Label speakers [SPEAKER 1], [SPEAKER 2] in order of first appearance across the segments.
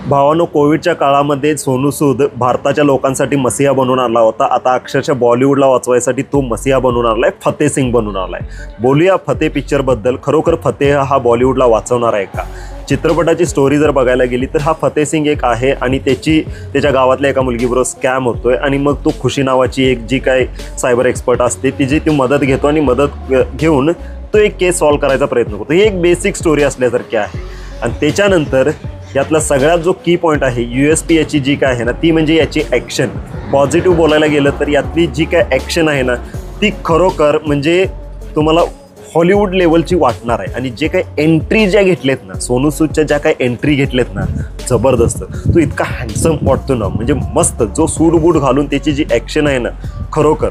[SPEAKER 1] भावानो, कोविडच्या काळामध्ये सोनू सूद भारताच्या लोकांसाठी मसिहा बनून आला होता. आता अक्षरशः बॉलिवूडला वाचवायसाठी तो मसिहा बनून आला आहे, फतेह सिंग बनून आला आहे. बोलूया फतेह पिक्चरबद्दल. खरोखर फतेह हा बॉलिवूडला वाचवणार आहे का? चित्रपटाची स्टोरी जर बघायला गेली तर हा फतेह सिंग एक आहे आणि त्याच्या गावातल्या एका मुलगीबरोबर स्कॅम होतोय आणि मग तो खुशी नावाची एक जी काय सायबर एक्सपर्ट असते तिची ती मदत घेतो आणि मदत घेऊन तो एक केस सॉल्व्ह करायचा प्रयत्न करतो. ही एक बेसिक स्टोरी असल्यासारखी आहे. आणि त्याच्यानंतर यातला सगळ्यात जो की पॉईंट आहे, USP याची जी काय आहे ना, ती म्हणजे याची ॲक्शन. पॉझिटिव्ह बोलायला गेलं तर यातली जी काय ॲक्शन आहे ना, ती खरोखर म्हणजे तुम्हाला हॉलिवूड लेवलची वाटणार आहे. आणि जे काही एंट्री ज्या घेतलेत ना, सोनू सूदच्या ज्या काही एंट्री घेतलेत ना, जबरदस्त. तो इतका हँडसम वाटतो ना, म्हणजे मस्त. जो सूट बूट घालून त्याची जी ॲक्शन आहे ना, खरोखर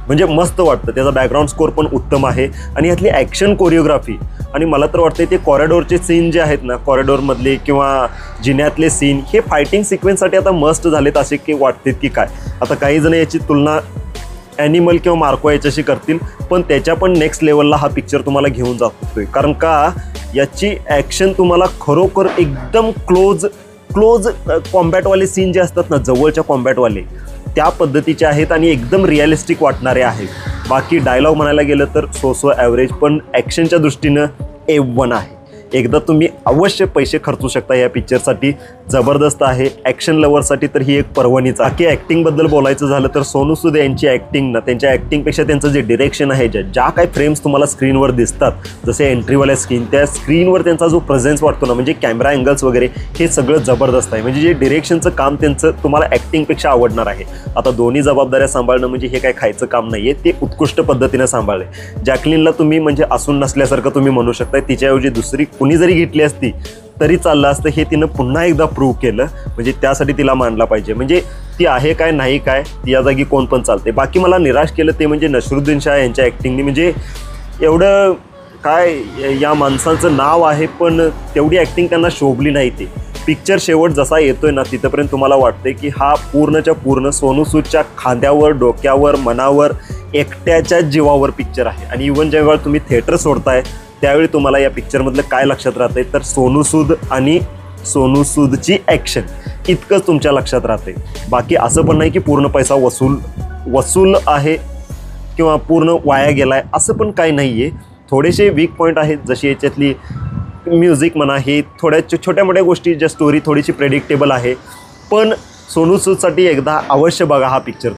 [SPEAKER 1] म्हणजे मस्त वाटतं. त्याचा बॅकग्राऊंड स्कोर पण उत्तम आहे आणि यातली ॲक्शन कोरिओग्राफी. आणि मला तर वाटतं ते कॉरिडोरचे सीन जे आहेत ना, कॉरिडोरमधले किंवा जिन्यातले सीन, हे फायटिंग सिक्वेन्ससाठी आता मस्त झालेत असे की वाटतात की काय. आता काही जण याची तुलना ॲनिमल किंवा मार्को याच्याशी करतील, पण त्याच्या पण नेक्स्ट लेवलला हा पिक्चर तुम्हाला घेऊन जातोय. कारण का याची ॲक्शन तुम्हाला खरोखर एकदम क्लोज कॉम्बॅटवाले सीन जे असतात ना, जवळच्या कॉम्बॅटवाले, त्या पद्धतीचे आहेत आणि एकदम रिअलिस्टिक वाटणारे आहेत. बाकी डायलॉग म्हणायला गेलं तर सो ॲव्हरेज, पण ॲक्शनच्या दृष्टीनं A1 आहे. एकदा तुम्ही अवश्य पैसे खर्चू शकता या पिक्चरसाठी. जबरदस्त आहे. ॲक्शन लवरसाठी तर ही एक पर्वणीच. बाकी ॲक्टिंगबद्दल बोलायचं झालं तर सोनू सूद यांची ॲक्टिंग ना, त्यांच्या ॲक्टिंगपेक्षा त्यांचं जे डिरेक्शन आहे, ज्या काही फ्रेम्स तुम्हाला स्क्रीनवर दिसतात, जसे एंट्रीवाल्या स्क्रीन, त्या स्क्रीनवर त्यांचा जो प्रेझेन्स वाटतो ना, म्हणजे कॅमेरा अँगल्स वगैरे, हे सगळं जबरदस्त आहे. म्हणजे जे डिरेक्शनचं काम त्यांचं तुम्हाला ॲक्टिंगपेक्षा आवडणार आहे. आता दोन्ही जबाबदाऱ्या सांभाळणं म्हणजे हे काय खायचं काम नाही आहे. ते उत्कृष्ट पद्धतीनं सांभाळले. जॅकलिनला तुम्ही म्हणजे असून नसल्यासारखं तुम्ही म्हणू शकता. तिच्याऐवजी दुसरी कुणी जरी घेतली असती तरी चाललं असतं. हे तिनं पुन्हा एकदा प्रूव्ह केलं, म्हणजे त्यासाठी तिला मानला पाहिजे. म्हणजे ती आहे काय नाही काय, ती या जागी कोण पण चालते. बाकी मला निराश केलं ते म्हणजे नसरुद्दीन शाह यांच्या ॲक्टिंगने. म्हणजे एवढं काय या माणसाचं नाव आहे, पण तेवढी ॲक्टिंग त्यांना शोभली नाही. ते पिक्चर शेवट जसा येतोय ना, तिथंपर्यंत तुम्हाला वाटते की हा पूर्णच्या पूर्ण सोनू सूदच्या खांद्यावर, डोक्यावर, मनावर, एकट्याच्या जीवावर पिक्चर आहे. आणि इव्हन जेव्हा तुम्ही थिएटर सोडताय त्यावेळी तुम्हाला या पिक्चरमधलं काय लक्षात राहते तर सोनू सूद आणि सोनू सूदची ॲक्शन, इतकंच तुमच्या लक्षात राहते. बाकी असं पण नाही की पूर्ण पैसा वसूल आहे किंवा पूर्ण वाया गेला आहे, असं पण काही नाही आहे. थोडेसे वीक पॉईंट आहेत, जशी याच्यातली म्युझिक म्हणा, हे थोड्या छोट्या मोठ्या गोष्टी, ज्या स्टोरी थोडीशी प्रेडिक्टेबल आहे. पण सोनू सूदसाठी एकदा अवश्य बघा हा पिक्चर.